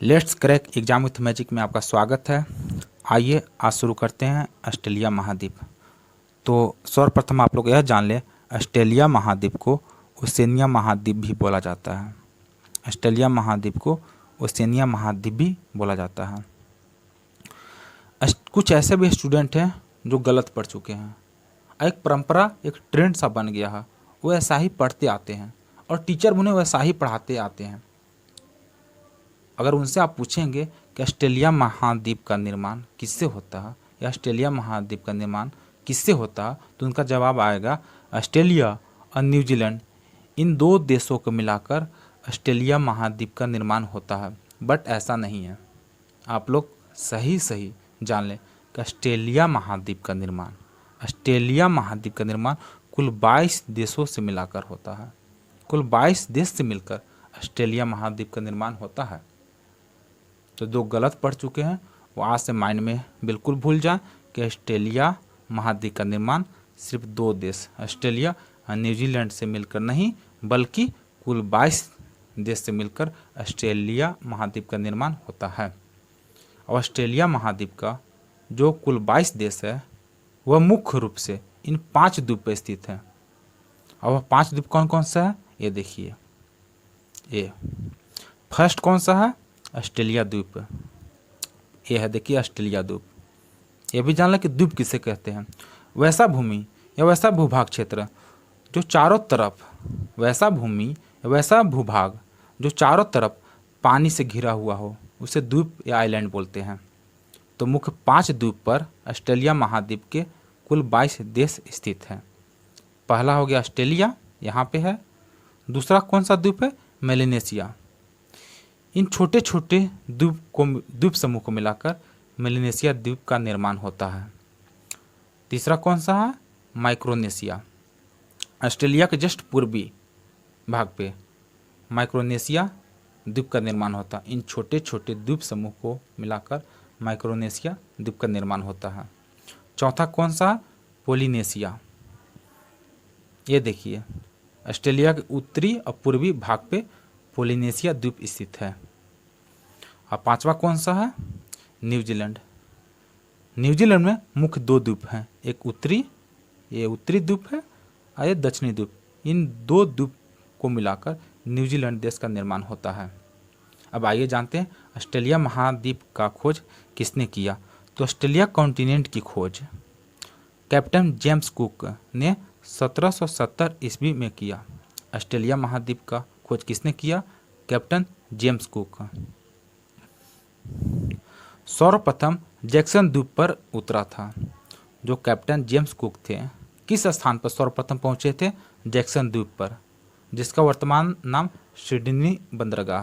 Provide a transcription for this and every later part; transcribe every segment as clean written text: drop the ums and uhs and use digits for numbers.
Let's crack exam with magic में आपका स्वागत है। आइए आज शुरू करते हैं ऑस्ट्रेलिया महाद्वीप। तो सर्वप्रथम आप लोग यह जान लें, ऑस्ट्रेलिया महाद्वीप को ओशिनिया महाद्वीप भी बोला जाता है। ऑस्ट्रेलिया महाद्वीप को ओशिनिया महाद्वीप भी बोला जाता है। कुछ ऐसे भी स्टूडेंट हैं जो गलत पढ़ चुके हैं। एक परंपरा, एक ट्रेंड सा बन गया है, वो ऐसा ही पढ़ते आते हैं और टीचर उन्हें वैसा ही पढ़ाते आते हैं। अगर उनसे आप पूछेंगे कि ऑस्ट्रेलिया महाद्वीप का निर्माण किससे होता है या ऑस्ट्रेलिया महाद्वीप का निर्माण किससे होता है, तो उनका जवाब आएगा ऑस्ट्रेलिया और न्यूजीलैंड, इन दो देशों को मिलाकर ऑस्ट्रेलिया महाद्वीप का निर्माण होता है। बट ऐसा नहीं है। आप लोग सही जान लें कि ऑस्ट्रेलिया महाद्वीप का निर्माण कुल 22 देशों से मिलाकर होता है। कुल 22 देश से मिलकर ऑस्ट्रेलिया महाद्वीप का निर्माण होता है। तो जो गलत पढ़ चुके हैं वो आज से माइंड में बिल्कुल भूल जाएं कि ऑस्ट्रेलिया महाद्वीप का निर्माण सिर्फ दो देश ऑस्ट्रेलिया और न्यूजीलैंड से मिलकर नहीं, बल्कि कुल 22 देश से मिलकर ऑस्ट्रेलिया महाद्वीप का निर्माण होता है। और ऑस्ट्रेलिया महाद्वीप का जो कुल 22 देश है वह मुख्य रूप से इन 5 द्वीप पर स्थित है। और वह 5 द्वीप कौन कौन सा है ये देखिए। ये फर्स्ट कौन सा है? ऑस्ट्रेलिया द्वीप। ये है देखिए ऑस्ट्रेलिया द्वीप। ये भी जान लें कि द्वीप किसे कहते हैं। वैसा भूमि या वैसा भूभाग क्षेत्र जो चारों तरफ, वैसा भूमि या वैसा भूभाग जो चारों तरफ पानी से घिरा हुआ हो उसे द्वीप या आइलैंड बोलते हैं। तो मुख्य 5 द्वीप पर ऑस्ट्रेलिया महाद्वीप के कुल 22 देश स्थित हैं। पहला हो गया ऑस्ट्रेलिया, यहाँ पे है। दूसरा कौन सा द्वीप है? मेलेनेशिया। इन छोटे छोटे द्वीप समूह को मिलाकर मेलेनेशिया द्वीप का निर्माण होता है। तीसरा कौन सा है? माइक्रोनेशिया। ऑस्ट्रेलिया के जस्ट पूर्वी भाग पे माइक्रोनेशिया द्वीप का निर्माण होता है। इन छोटे छोटे द्वीप समूह को मिलाकर माइक्रोनेशिया द्वीप का निर्माण होता है। चौथा कौन सा? पोलिनेशिया। ये देखिए ऑस्ट्रेलिया के उत्तरी और पूर्वी भाग पे पोलिनेशिया द्वीप स्थित है। और पांचवा कौन सा है? न्यूजीलैंड। न्यूजीलैंड में मुख्य 2 द्वीप हैं, एक उत्तरी, ये उत्तरी द्वीप है, और ये दक्षिणी द्वीप। इन 2 द्वीप को मिलाकर न्यूजीलैंड देश का निर्माण होता है। अब आइए जानते हैं ऑस्ट्रेलिया महाद्वीप का खोज किसने किया। तो ऑस्ट्रेलिया कॉन्टिनेंट की खोज कैप्टन जेम्स कुक ने 1770 ईस्वी में किया। ऑस्ट्रेलिया महाद्वीप का खोज किसने किया? Captain James cook. सर्वप्रथम जैक्सन द्वीप पर उतरा था जो कैप्टन जेम्स कुक थे। किस स्थान पर सर्वप्रथम पहुंचे थे? जैक्सन द्वीप पर, जिसका वर्तमान नाम सिडनी बंदरगाह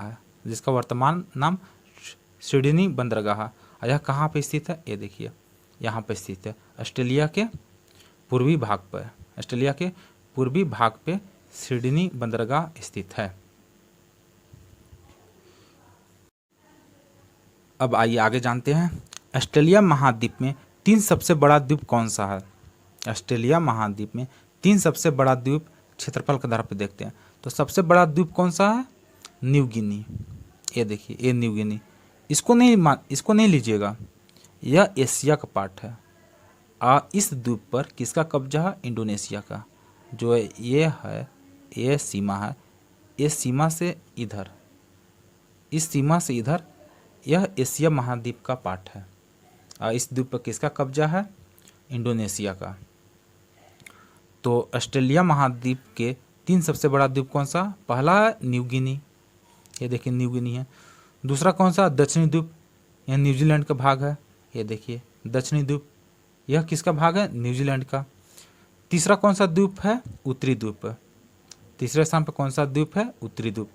है। यह कहाँ पर स्थित है? ये देखिए यहाँ पर स्थित है ऑस्ट्रेलिया के पूर्वी भाग पर। ऑस्ट्रेलिया के पूर्वी भाग पे सिडनी बंदरगाह स्थित है। अब आइए आगे जानते हैं ऑस्ट्रेलिया महाद्वीप में 3 सबसे बड़ा द्वीप कौन सा है। ऑस्ट्रेलिया महाद्वीप में 3 सबसे बड़ा द्वीप क्षेत्रफल के आधार पर देखते हैं। तो सबसे बड़ा द्वीप कौन सा है? New Guinea. ये देखिए, ये न्यू गिनी। इसको नहीं लीजिएगा, यह एशिया का पार्ट है। इस द्वीप पर किसका कब्जा है? इंडोनेशिया का। जो ये है, ये सीमा है, इस सीमा से इधर, यह एशिया महाद्वीप का पार्ट है। इस द्वीप पर किसका कब्जा है? इंडोनेशिया का। तो ऑस्ट्रेलिया महाद्वीप के 3 सबसे बड़ा द्वीप कौन सा? पहला है न्यू गिनी, ये देखिए न्यू गिनी है। दूसरा कौन सा? दक्षिणी द्वीप, यह न्यूजीलैंड का भाग है। ये देखिए दक्षिणी द्वीप, यह किसका भाग है? न्यूजीलैंड का। तीसरा कौन सा द्वीप है? उत्तरी द्वीप। तीसरे स्थान पर कौन सा द्वीप है? उत्तरी द्वीप,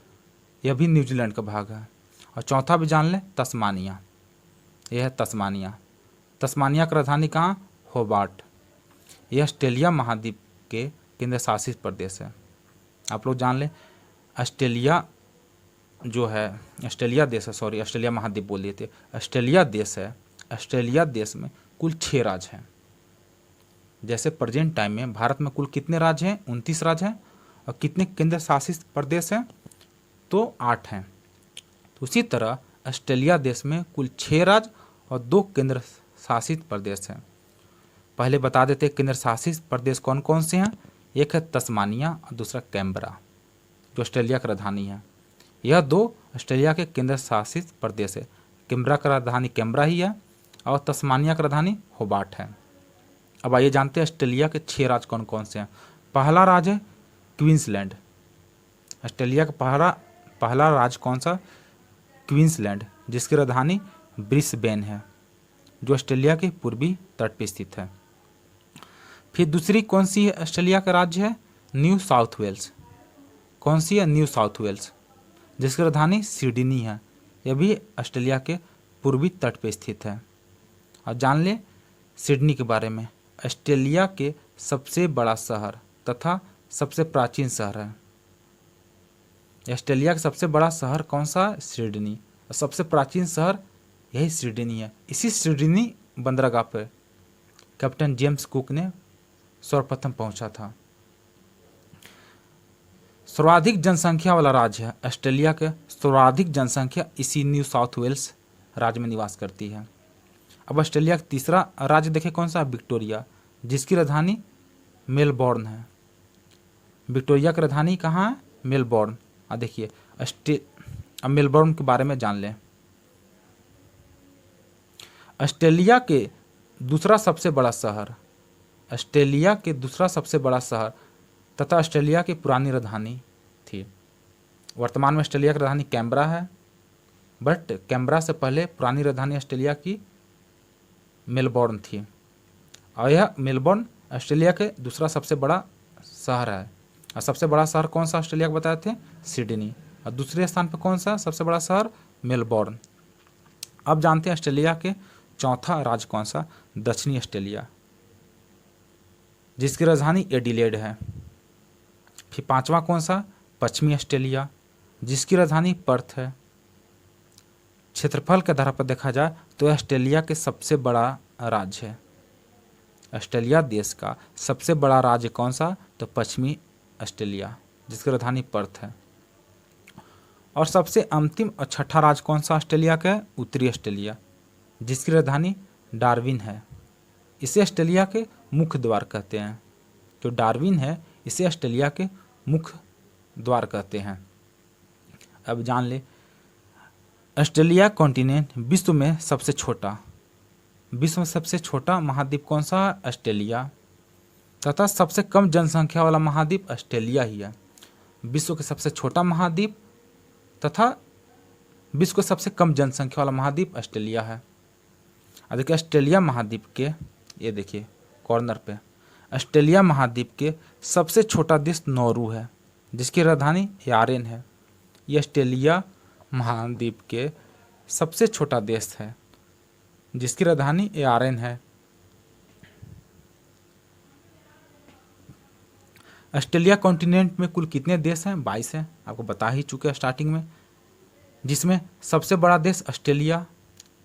यह भी न्यूजीलैंड का भाग है। और चौथा भी जान लें, तस्मानिया। यह है तस्मानिया। तस्मानिया की राजधानी कहाँ? होबार्ट। यह ऑस्ट्रेलिया महाद्वीप के केंद्र शासित प्रदेश है। आप लोग जान लें ऑस्ट्रेलिया जो है, ऑस्ट्रेलिया देश है, सॉरी ऑस्ट्रेलिया महाद्वीप बोल दिए थे, ऑस्ट्रेलिया देश है। ऑस्ट्रेलिया देश में कुल 6 राज्य हैं। जैसे प्रेजेंट टाइम में भारत में कुल कितने राज्य हैं? 29 राज्य हैं। और कितने केंद्र शासित प्रदेश हैं? तो 8 हैं। तो उसी तरह ऑस्ट्रेलिया देश में कुल 6 राज्य और 2 केंद्र शासित प्रदेश हैं। पहले बता देते हैं केंद्र शासित प्रदेश कौन कौन से हैं। एक है तस्मानिया और दूसरा कैनबरा जो ऑस्ट्रेलिया की राजधानी है। यह 2 ऑस्ट्रेलिया के केंद्र शासित प्रदेश है। कैनबरा का राजधानी कैनबरा ही है और तस्मानिया की राजधानी होबार्ट है। अब आइए जानते हैं ऑस्ट्रेलिया के 6 राज्य कौन कौन से हैं। पहला राज्य है क्वींसलैंड। ऑस्ट्रेलिया का पहला राज्य कौन सा? क्वींसलैंड, जिसकी राजधानी ब्रिस्बेन है जो ऑस्ट्रेलिया के पूर्वी तट पर स्थित है। फिर दूसरी कौन सी ऑस्ट्रेलिया का राज्य है? New South Wales. कौन सी है? न्यू साउथ वेल्स, जिसकी राजधानी सिडनी है। यह भी ऑस्ट्रेलिया के पूर्वी तट पर स्थित है। और जान ले सिडनी के बारे में। ऑस्ट्रेलिया के सबसे बड़ा शहर तथा सबसे प्राचीन शहर है। ऑस्ट्रेलिया का सबसे बड़ा शहर कौन सा? सिडनी। और सबसे प्राचीन शहर यही सिडनी है। इसी सिडनी बंदरगाह पर कैप्टन जेम्स कुक ने सर्वप्रथम पहुंचा था। सर्वाधिक जनसंख्या वाला राज्य है ऑस्ट्रेलिया के। सर्वाधिक जनसंख्या इसी न्यू साउथ वेल्स राज्य में निवास करती है। अब ऑस्ट्रेलिया का तीसरा राज्य देखें कौन सा? विक्टोरिया, जिसकी राजधानी मेलबोर्न है। विक्टोरिया की राजधानी कहाँ है? मेलबोर्न। अब देखिए अब मेलबोर्न के बारे में जान लें। ऑस्ट्रेलिया के दूसरा सबसे बड़ा शहर, ऑस्ट्रेलिया के दूसरा सबसे बड़ा शहर तथा ऑस्ट्रेलिया की पुरानी राजधानी थी। वर्तमान में ऑस्ट्रेलिया की राजधानी कैनबरा है, बट कैनबरा से पहले पुरानी राजधानी ऑस्ट्रेलिया की मेलबोर्न थी। और यह मेलबोर्न ऑस्ट्रेलिया के दूसरा सबसे बड़ा शहर है। और सबसे बड़ा शहर कौन सा ऑस्ट्रेलिया को बताए थे? सिडनी। और दूसरे स्थान पर कौन सा सबसे बड़ा शहर? मेलबोर्न। अब जानते हैं ऑस्ट्रेलिया के चौथा राज्य कौन सा? दक्षिणी ऑस्ट्रेलिया, जिसकी राजधानी एडिलेड है। फिर पांचवा कौन सा? पश्चिमी ऑस्ट्रेलिया, जिसकी राजधानी पर्थ है। क्षेत्रफल के आधार पर देखा जाए तो ऑस्ट्रेलिया के सबसे बड़ा राज्य है। ऑस्ट्रेलिया देश का सबसे बड़ा राज्य कौन सा? तो पश्चिमी ऑस्ट्रेलिया, जिसकी राजधानी पर्थ है। और सबसे अंतिम और छठा राज्य कौन सा ऑस्ट्रेलिया का है? उत्तरी ऑस्ट्रेलिया, जिसकी राजधानी डार्विन है। इसे ऑस्ट्रेलिया के मुख्य द्वार कहते हैं। जो डार्विन है इसे ऑस्ट्रेलिया के मुख्य द्वार कहते हैं। अब जान ले ऑस्ट्रेलिया कॉन्टिनेंट विश्व में सबसे छोटा महाद्वीप कौन सा है? ऑस्ट्रेलिया। तथा सबसे कम जनसंख्या वाला महाद्वीप ऑस्ट्रेलिया ही है। विश्व के सबसे छोटा महाद्वीप तथा विश्व के सबसे कम जनसंख्या वाला महाद्वीप ऑस्ट्रेलिया है। अब देखिए ऑस्ट्रेलिया महाद्वीप के, ये देखिए कॉर्नर पे, ऑस्ट्रेलिया महाद्वीप के सबसे छोटा देश नौरू है, जिसकी राजधानी यारेन है। ये ऑस्ट्रेलिया महाद्वीप के सबसे छोटा देश है, जिसकी राजधानी यारेन है। ऑस्ट्रेलिया कॉन्टिनेंट में कुल कितने देश हैं? 22 हैं, आपको बता ही चुके हैं स्टार्टिंग में। जिसमें सबसे बड़ा देश ऑस्ट्रेलिया,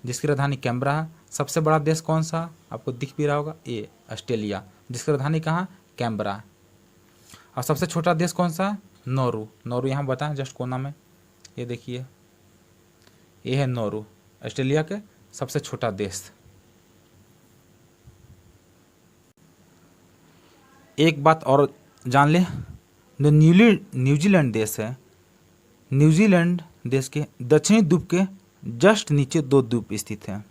जिसकी राजधानी कैनबरा है। सबसे बड़ा देश कौन सा? आपको दिख भी रहा होगा, ये ऑस्ट्रेलिया, जिसकी राजधानी कहाँ? कैनबरा। और सबसे छोटा देश कौन सा? नौरू। नौरू यहाँ बताएं जस्ट कोना में, ये देखिए, ये है नौरू, ऑस्ट्रेलिया के सबसे छोटा देश। एक बात और जान ले, जो न्यूजीलैंड देश है, न्यूजीलैंड देश के दक्षिणी द्वीप के जस्ट नीचे 2 द्वीप स्थित हैं।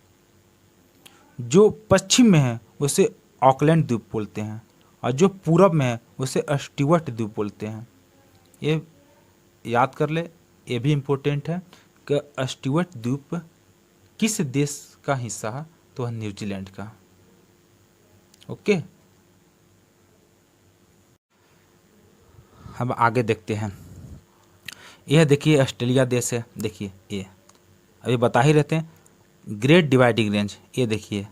जो पश्चिम में है उसे ऑकलैंड द्वीप बोलते हैं, और जो पूरब में है उसे स्टीवर्ट द्वीप बोलते हैं। ये याद कर ले, ये भी इम्पोर्टेंट है कि स्टीवर्ट द्वीप किस देश का हिस्सा है? तो है न्यूजीलैंड का। ओके, अब आगे देखते हैं। यह देखिए ऑस्ट्रेलिया देश है, देखिए ये अभी बता ही रहते हैं, ग्रेट डिवाइडिंग रेंज। ये देखिए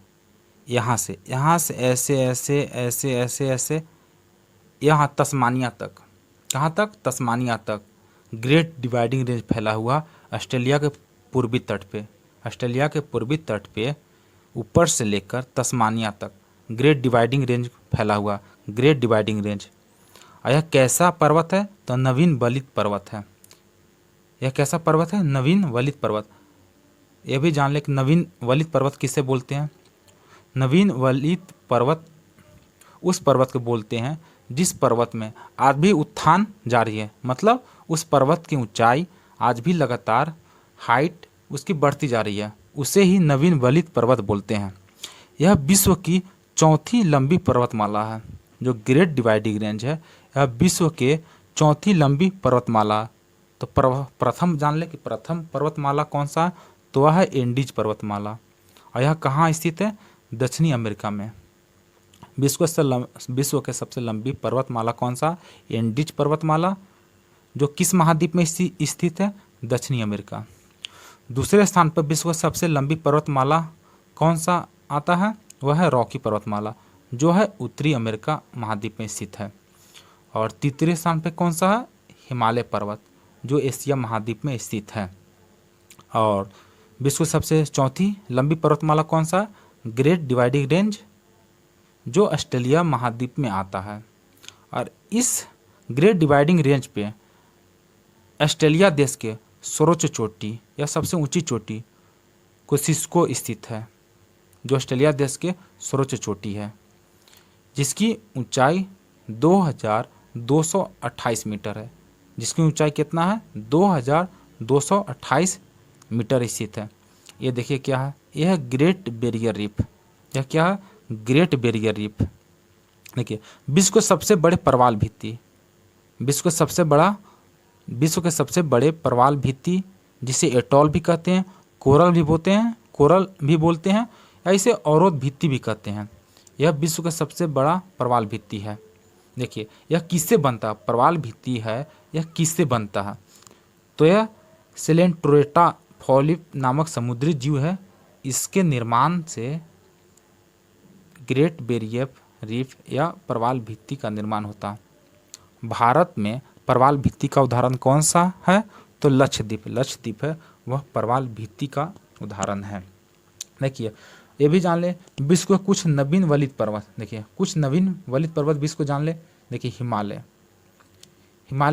यहाँ से ऐसे ऐसे ऐसे ऐसे ऐसे यहाँ तस्मानिया तक। कहाँ तक? तस्मानिया तक ग्रेट डिवाइडिंग रेंज फैला हुआ ऑस्ट्रेलिया के पूर्वी तट पे। ऑस्ट्रेलिया के पूर्वी तट पे ऊपर से लेकर तस्मानिया तक ग्रेट डिवाइडिंग रेंज फैला हुआ, ग्रेट डिवाइडिंग रेंज। और यह कैसा पर्वत है? तो नवीन वलित पर्वत है। यह कैसा पर्वत है? नवीन वलित पर्वत। ये भी जान ले कि नवीन वलित पर्वत किसे बोलते हैं। नवीन वलित पर्वत उस पर्वत को बोलते हैं जिस पर्वत में आज भी उत्थान जारी है, मतलब उस पर्वत की ऊंचाई आज भी लगातार हाइट उसकी बढ़ती जा रही है, उसे ही नवीन वलित पर्वत बोलते हैं। यह विश्व की चौथी लंबी पर्वतमाला है। जो ग्रेट डिवाइडिंग रेंज है, यह विश्व के चौथी लंबी पर्वतमाला। तो प्रथम जान ले कि प्रथम पर्वतमाला कौन सा है, तो वह है एंडीज पर्वतमाला। और यह कहाँ स्थित है, दक्षिणी अमेरिका में। विश्व के सबसे लंबी पर्वतमाला कौन सा, एंडीज पर्वतमाला, जो किस महाद्वीप में स्थित है, दक्षिणी अमेरिका। दूसरे स्थान पर विश्व की सबसे लंबी पर्वतमाला कौन सा आता है, वह है रॉकी पर्वतमाला, जो है उत्तरी अमेरिका महाद्वीप में स्थित है। और तीसरे स्थान पर कौन सा है, हिमालय पर्वत, जो एशिया महाद्वीप में स्थित है। और विश्व की सबसे चौथी लंबी पर्वतमाला कौन सा, ग्रेट डिवाइडिंग रेंज, जो ऑस्ट्रेलिया महाद्वीप में आता है। और इस ग्रेट डिवाइडिंग रेंज पे ऑस्ट्रेलिया देश के सर्वोच्च चोटी या सबसे ऊंची चोटी कोसिस्को स्थित है, जो ऑस्ट्रेलिया देश के सर्वोच्च चोटी है, जिसकी ऊंचाई 2228 मीटर है। जिसकी ऊंचाई कितना है, 2228 मीटर स्थित है। ये देखिए क्या है, यह है ग्रेट बैरियर रीफ। यह क्या है, ग्रेट बैरियर रीफ। देखिए विश्व के सबसे बड़े प्रवाल भित्ति, विश्व के सबसे बड़े प्रवाल भित्ति, जिसे एटॉल भी कहते हैं, कोरल भी बोलते हैं, या इसे अवरोध भित्ति भी कहते हैं। यह विश्व का सबसे बड़ा प्रवाल भित्ति है। देखिए यह किससे बनता है, प्रवाल भित्ति है, यह किससे बनता है, तो यह सेलेंट्रोटा फॉलिप नामक समुद्री जीव है। इसके निर्माण से ग्रेट बैरियर रीफ या प्रवाल भित्ति का निर्माण होता है। भारत में प्रवाल भित्ति का उदाहरण कौन सा है, तो लक्षद्वीप है, वह प्रवाल भित्ति का उदाहरण है। देखिए ये भी जान ले विश्व के कुछ नवीन वलित पर्वत। देखिए कुछ नवीन वलित पर्वत विश्व को जान ले। देखिए हिमालय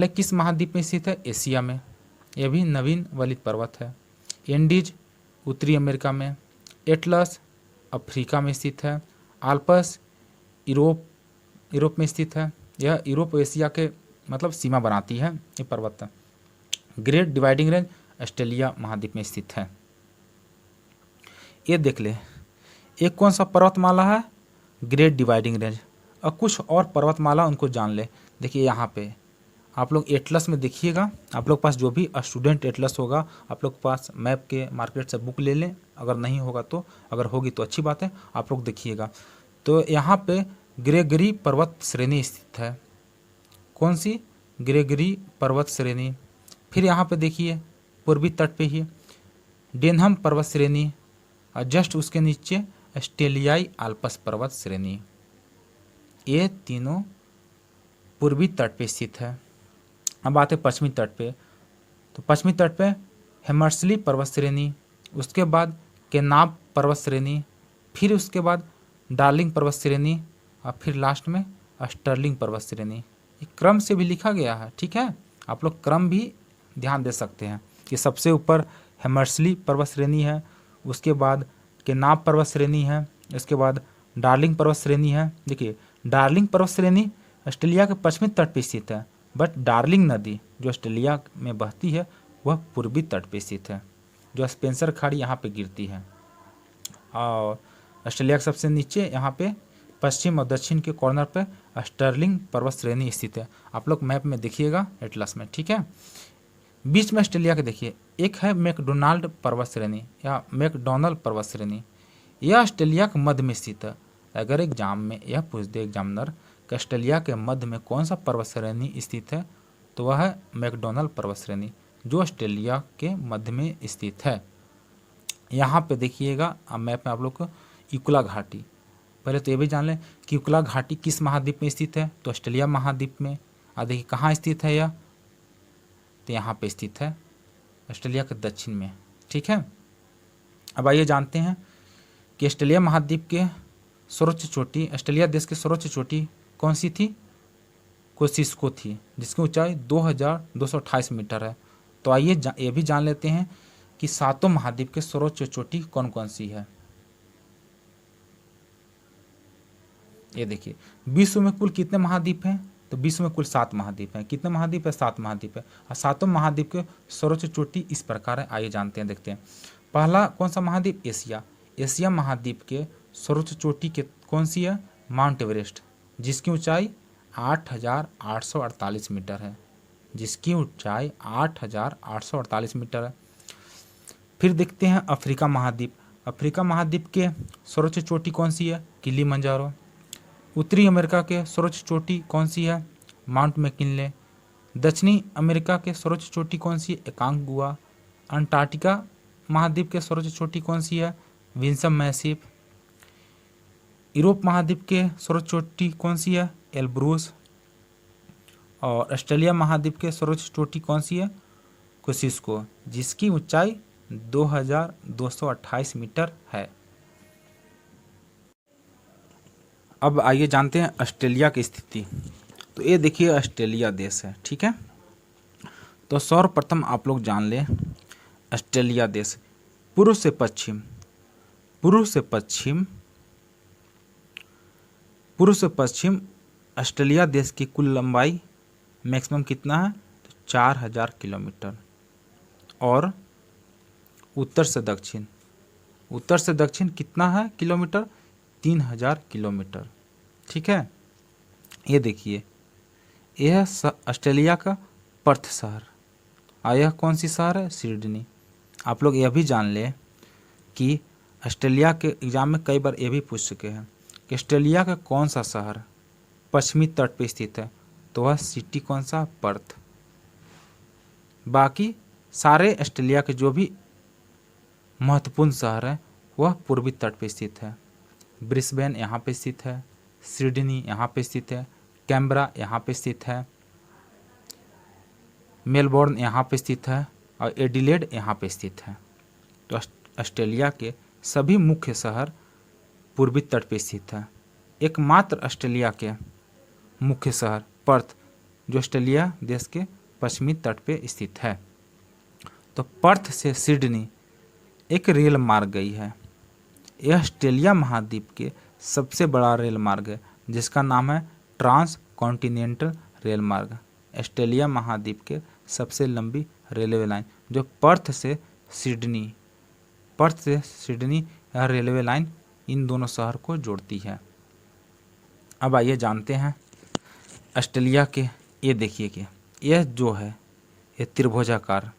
किस महाद्वीप में स्थित है, एशिया में, यह भी नवीन वलित पर्वत है। एंडीज उत्तरी अमेरिका में, एटलस अफ्रीका में स्थित है, आल्प्स यूरोप में स्थित है। यह यूरोप एशिया के मतलब सीमा बनाती है ये पर्वत। ग्रेट डिवाइडिंग रेंज ऑस्ट्रेलिया महाद्वीप में स्थित है। ये देख ले, एक कौन सा पर्वतमाला है, ग्रेट डिवाइडिंग रेंज। और कुछ और पर्वतमाला उनको जान ले। देखिए यहाँ पे आप लोग एटलस में देखिएगा, आप लोग पास जो भी स्टूडेंट एटलस होगा, आप लोग पास मैप के मार्केट से बुक ले लें, अगर नहीं होगा तो, अगर होगी तो अच्छी बात है, आप लोग देखिएगा। तो यहाँ पे ग्रेगरी पर्वत श्रेणी स्थित है। कौन सी, ग्रेगरी पर्वत श्रेणी। फिर यहाँ पे देखिए पूर्वी तट पे ही डेनहम पर्वत श्रेणी, और जस्ट उसके नीचे ऑस्ट्रेलियाई आल्प्स पर्वत श्रेणी। ये तीनों पूर्वी तट पे स्थित है। अब आते पश्चिमी तट पे, तो पश्चिमी तट पे हेमर्सली पर्वत श्रेणी, उसके बाद केनाब पर्वत श्रेणी, फिर उसके बाद डार्लिंग पर्वत श्रेणी, और फिर लास्ट में स्टर्लिंग पर्वत श्रेणी। ये क्रम से भी लिखा गया है, ठीक है, आप लोग क्रम भी ध्यान दे सकते हैं कि सबसे ऊपर हेमर्सली पर्वत श्रेणी है, उसके बाद केनाब पर्वत श्रेणी है, उसके बाद डार्लिंग पर्वत श्रेणी है। देखिए डार्लिंग पर्वत श्रेणी ऑस्ट्रेलिया के पश्चिमी तट पर स्थित है, बट डार्लिंग नदी जो ऑस्ट्रेलिया में बहती है वह पूर्वी तट पर स्थित है, जो स्पेंसर खाड़ी यहाँ पे गिरती है। और ऑस्ट्रेलिया के सबसे नीचे यहाँ पे पश्चिम और दक्षिण के कॉर्नर पे स्टर्लिंग पर्वत श्रेणी स्थित है। आप लोग मैप में देखिएगा एटलस में, ठीक है। बीच में ऑस्ट्रेलिया के देखिए एक है मैकडोनाल्ड पर्वत श्रेणी या मैकडोनल्ड पर्वत श्रेणी। यह ऑस्ट्रेलिया के मध्य में स्थित है। अगर एग्जाम में यह पूछ दे एग्जामिनर कि ऑस्ट्रेलिया के मध्य में कौन सा पर्वत श्रेणी स्थित है, तो वह है मैकडोनल्ड पर्वत श्रेणी, जो ऑस्ट्रेलिया के मध्य में स्थित है। यहाँ पे देखिएगा मैप में आप लोग को यूक्ला घाटी, पहले तो ये भी जान लें कि यूक्ला घाटी किस महाद्वीप में स्थित है, तो ऑस्ट्रेलिया महाद्वीप में। और देखिए कहाँ स्थित है यह, तो यहाँ पे स्थित है ऑस्ट्रेलिया के दक्षिण में, ठीक है। अब आइए जानते हैं कि ऑस्ट्रेलिया महाद्वीप के सर्वोच्च चोटी, ऑस्ट्रेलिया देश की सर्वोच्च चोटी कौन सी थी, कोसिस्को थी, जिसकी ऊंचाई 2228 मीटर है। तो आइए ये भी जान लेते हैं कि सातों महाद्वीप के सर्वोच्च चोटी कौन कौन सी है। ये देखिए, विश्व में कुल कितने महाद्वीप हैं, तो विश्व में कुल 7 महाद्वीप हैं। कितने महाद्वीप है, 7 महाद्वीप है। और सातों महाद्वीप के सर्वोच्च चोटी इस प्रकार है, आइए जानते हैं, देखते हैं। पहला कौन सा महाद्वीप, एशिया। एशिया महाद्वीप के सर्वोच्च चोटी के कौन सी है, माउंट एवरेस्ट, जिसकी ऊंचाई 8,848 मीटर है, जिसकी ऊंचाई 8,848 मीटर है। फिर देखते हैं अफ्रीका महाद्वीप। अफ्रीका महाद्वीप के सर्वोच्च चोटी कौन सी है, किलिमंजारो। उत्तरी अमेरिका के सर्वोच्च चोटी कौन सी है, माउंट मैकिनले। दक्षिणी अमेरिका के सर्वोच्च चोटी कौन सी है, एकांगुआ। अंटार्कटिका महाद्वीप के सर्वोच्च चोटी कौन सी है, विंसम मैसिव। यूरोप महाद्वीप के सर्वोच्च चोटी कौन सी है, एल्ब्रूस। और ऑस्ट्रेलिया महाद्वीप के सर्वोच्च चोटी कौन सी है, कोसिस्को, जिसकी ऊंचाई 2,228 मीटर है। अब आइए जानते हैं ऑस्ट्रेलिया की स्थिति। तो ये देखिए ऑस्ट्रेलिया देश है, ठीक है। तो सर्वप्रथम आप लोग जान लें, ऑस्ट्रेलिया देश पूर्व से पश्चिम, पूर्व से पश्चिम, पूर्व से पश्चिम ऑस्ट्रेलिया देश की कुल लंबाई मैक्सिमम कितना है, तो 4,000 किलोमीटर। और उत्तर से दक्षिण, उत्तर से दक्षिण कितना है किलोमीटर, 3,000 किलोमीटर, ठीक है। ये देखिए, यह ऑस्ट्रेलिया का पर्थ शहर, और यह कौन सी शहर है, सिडनी। आप लोग यह भी जान लें कि ऑस्ट्रेलिया के एग्जाम में कई बार ये भी पूछ चुके हैं कि ऑस्ट्रेलिया का कौन सा शहर पश्चिमी तट पर स्थित है, तो वह सिटी कौन सा, पर्थ। बाकी सारे ऑस्ट्रेलिया के जो भी महत्वपूर्ण शहर हैं वह पूर्वी तट पर स्थित है। ब्रिस्बेन यहाँ पे स्थित है, सिडनी यहाँ पे स्थित है, कैनबरा यहाँ पे स्थित है, मेलबोर्न यहाँ पे स्थित है, और एडिलेड यहाँ पे स्थित है। तो ऑस्ट्रेलिया के सभी मुख्य शहर पूर्वी तट पे स्थित है। एकमात्र ऑस्ट्रेलिया के मुख्य शहर पर्थ, जो ऑस्ट्रेलिया देश के पश्चिमी तट पे स्थित है। तो पर्थ से सिडनी एक रेल मार्ग गई है। यह ऑस्ट्रेलिया महाद्वीप के सबसे बड़ा रेल मार्ग है, जिसका नाम है ट्रांस कॉन्टिनेंटल रेल मार्ग। ऑस्ट्रेलिया महाद्वीप के सबसे लंबी रेलवे लाइन जो पर्थ से सिडनी, पर्थ से सिडनी यह रेलवे लाइन इन दोनों शहर को जोड़ती है। अब आइए जानते हैं ऑस्ट्रेलिया के, ये देखिए कि यह जो है ये त्रिभुजाकार,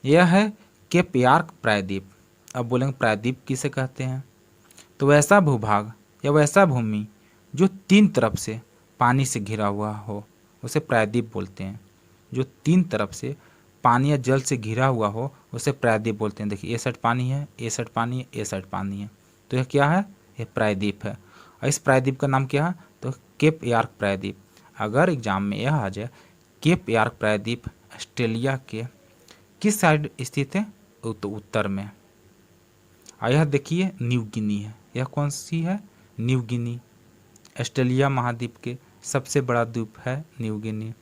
यह है केप यार्क प्रायद्वीप। अब बोलेंगे प्रायद्वीप किसे कहते हैं, तो वैसा भूभाग या वैसा भूमि जो 3 तरफ से पानी से घिरा हुआ हो उसे प्रायद्वीप बोलते हैं। जो 3 तरफ से पानी या जल से घिरा हुआ हो उसे प्रायद्वीप बोलते हैं। देखिए, ए साइड पानी है, ए साइड पानी है, ए साइड पानी है, तो यह क्या है, यह प्रायद्वीप है। और इस प्रायद्वीप का नाम क्या है, तो केप यार्क प्रायद्वीप। अगर एग्जाम में यह आ जाए केप यार्क प्रायद्वीप ऑस्ट्रेलिया के किस साइड स्थित है, तो उत्तर में। और यह देखिए न्यू गिनी है, यह कौन सी है, न्यू गिनी। ऑस्ट्रेलिया महाद्वीप के सबसे बड़ा द्वीप है न्यू गिनी।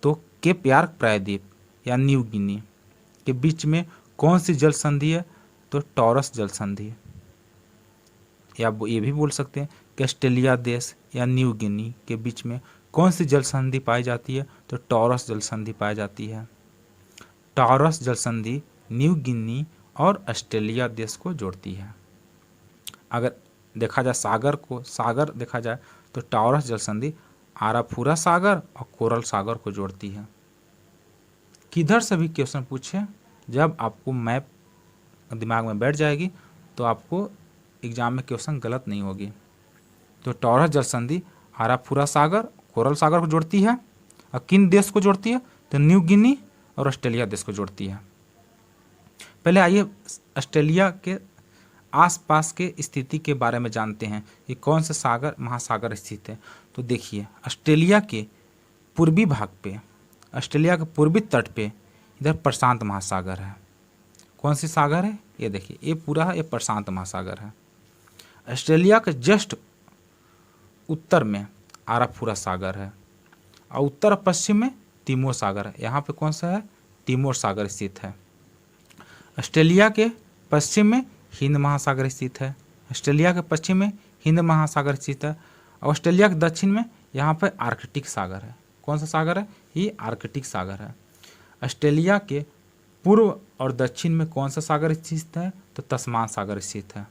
तो केप यार्क प्रायद्वीप या न्यू गिनी के बीच में कौन सी जल संधि है, तो टॉरस जल संधि। या ये भी बोल सकते हैं कि ऑस्ट्रेलिया देश या न्यू गिनी के बीच में कौन सी जल संधि पाई जाती है, तो टॉरस जल संधि पाई जाती है। टॉरस जल संधि न्यू गिनी और ऑस्ट्रेलिया देश को जोड़ती है। अगर देखा जाए सागर को, सागर देखा जाए तो टॉरस जल संधि आराफुरा सागर और कोरल सागर को जोड़ती है। किधर से भी क्वेश्चन पूछे, जब आपको मैप दिमाग में बैठ जाएगी तो आपको एग्जाम में क्वेश्चन गलत नहीं होगी। तो टॉरस जल संधि आराफुरा सागर, कोरल सागर को जोड़ती है। और किन देश को जोड़ती है, तो न्यू गिनी और ऑस्ट्रेलिया देश को जोड़ती है। पहले आइए ऑस्ट्रेलिया के आसपास के स्थिति के बारे में जानते हैं कि कौन से सागर महासागर स्थित है। तो देखिए, ऑस्ट्रेलिया के पूर्वी भाग पे, ऑस्ट्रेलिया के पूर्वी तट पे इधर प्रशांत महासागर है। कौन सी सागर है, ये देखिए, ये पूरा है, ये प्रशांत महासागर है। ऑस्ट्रेलिया के जस्ट उत्तर में आराफुरा सागर है और उत्तर पश्चिम में तिमोर सागर है। यहाँ पे कौन सा है, तिमोर सागर स्थित है। ऑस्ट्रेलिया के पश्चिम में हिंद महासागर स्थित है। ऑस्ट्रेलिया के पश्चिम में हिंद महासागर स्थित है। ऑस्ट्रेलिया के दक्षिण में यहाँ पर आर्कटिक सागर है। कौन सा सागर है? ये आर्कटिक सागर है। ऑस्ट्रेलिया के पूर्व और दक्षिण में कौन सा सागर स्थित है? तो तस्मान सागर स्थित है।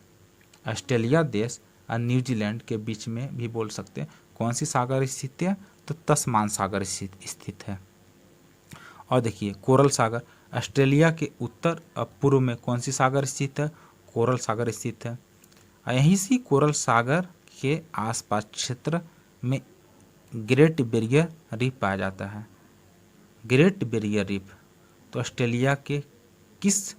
ऑस्ट्रेलिया देश और न्यूजीलैंड के बीच में भी बोल सकते हैं कौन सी सागर स्थित है? तो तस्मान सागर स्थित है। और देखिए कोरल सागर, ऑस्ट्रेलिया के उत्तर और पूर्व में कौन सी सागर स्थित है? कोरल सागर स्थित है। यहीं से कोरल सागर के आसपास क्षेत्र में ग्रेट बैरियर रीफ पाया जाता है। ग्रेट बैरियर रीफ तो ऑस्ट्रेलिया के किस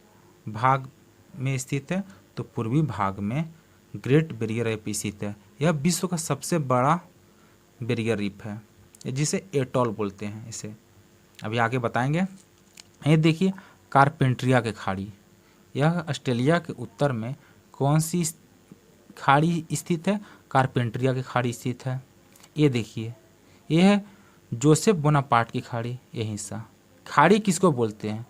भाग में स्थित है? तो पूर्वी भाग में ग्रेट बैरियर रीफ स्थित है। यह विश्व का सबसे बड़ा बैरियर रीफ है, जिसे एटॉल बोलते हैं इसे। अभी आगे बताएंगे। ये देखिए कारपेंट्रिया के खाड़ी, यह ऑस्ट्रेलिया के उत्तर में कौन सी खाड़ी स्थित है? कारपेंट्रिया की खाड़ी स्थित है। ये देखिए ये है जोसेफ बोनापार्ट की खाड़ी। ये हिस्सा खाड़ी किसको बोलते हैं?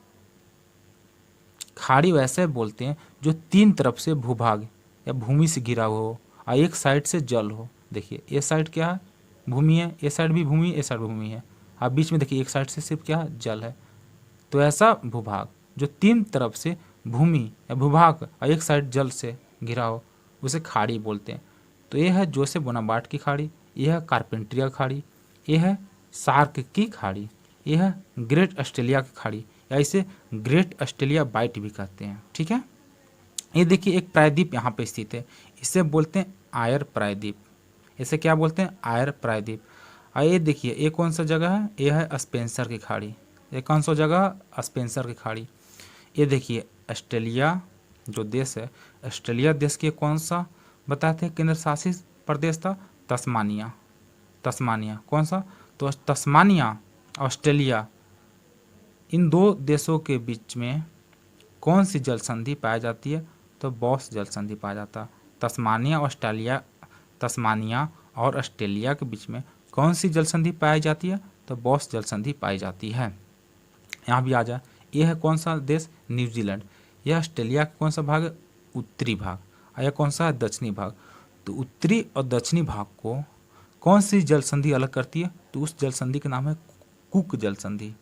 खाड़ी वैसे बोलते हैं जो तीन तरफ से भूभाग या भूमि से घिरा हुआ हो और एक साइड से जल हो। देखिए ये साइड क्या है? भूमि है, ये साइड भी भूमि, ये साइड भूमि है। अब बीच में देखिए एक साइड से सिर्फ क्या है? जल है। तो ऐसा भूभाग जो तीन तरफ से भूमि या भूभाग और एक साइड जल से घिरा हो उसे खाड़ी बोलते हैं। तो ये है जोसेफ बोनापार्ट की खाड़ी, यह है कारपेंट्रिया की खाड़ी, यह है सार्क की खाड़ी, यह है ग्रेट ऑस्ट्रेलिया की खाड़ी, या इसे ग्रेट ऑस्ट्रेलिया बाइट भी कहते हैं। ठीक है। ये देखिए एक प्रायद्वीप यहाँ पे स्थित है, इसे बोलते हैं आयर प्रायद्वीप। इसे क्या बोलते हैं? आयर प्रायद्वीप। और ये देखिए ये कौन सा जगह है? यह है स्पेंसर की खाड़ी। ये कौन सा जगह? स्पेंसर की खाड़ी। ये देखिए ऑस्ट्रेलिया जो देश है, ऑस्ट्रेलिया देश के कौन सा बताते हैं केंद्र शासित प्रदेश था? तस्मानिया। तस्मानिया कौन सा? तो तस्मानिया ऑस्ट्रेलिया, इन दो देशों के बीच में कौन सी जल संधि पाई जाती है? तो बॉस जल संधि पाया जाता है। तस्मानिया और ऑस्ट्रेलिया के बीच में कौन सी जल संधि पाई जाती है? तो बॉस जल संधि पाई जाती है। यहाँ भी आ जाए, यह है कौन सा देश? न्यूजीलैंड। यह ऑस्ट्रेलिया का कौन सा भाग है? उत्तरी भाग। और यह कौन सा है? दक्षिणी भाग। तो उत्तरी और दक्षिणी भाग को कौन सी जल संधि अलग करती है? तो उस जल संधि का नाम है कुक जल संधि।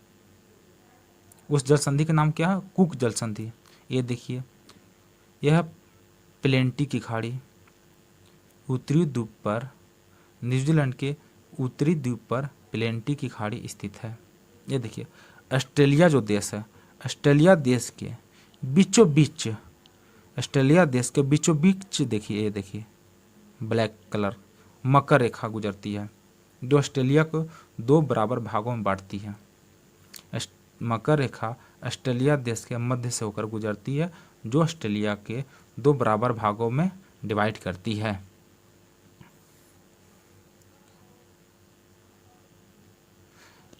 उस जल संधि का नाम क्या है? कुक जल संधि। ये देखिए यह प्लेंटी की खाड़ी, उत्तरी द्वीप पर, न्यूजीलैंड के उत्तरी द्वीप पर प्लेंटी की खाड़ी स्थित है। ये देखिए ऑस्ट्रेलिया जो देश है, ऑस्ट्रेलिया देश के बीचों बीच, ऑस्ट्रेलिया देश के बीचों बीच देखिए, ये देखिए ब्लैक कलर मकर रेखा गुजरती है जो ऑस्ट्रेलिया को दो बराबर भागों में बांटती है। मकर रेखा ऑस्ट्रेलिया देश के मध्य से होकर गुजरती है जो ऑस्ट्रेलिया के दो बराबर भागों में डिवाइड करती है।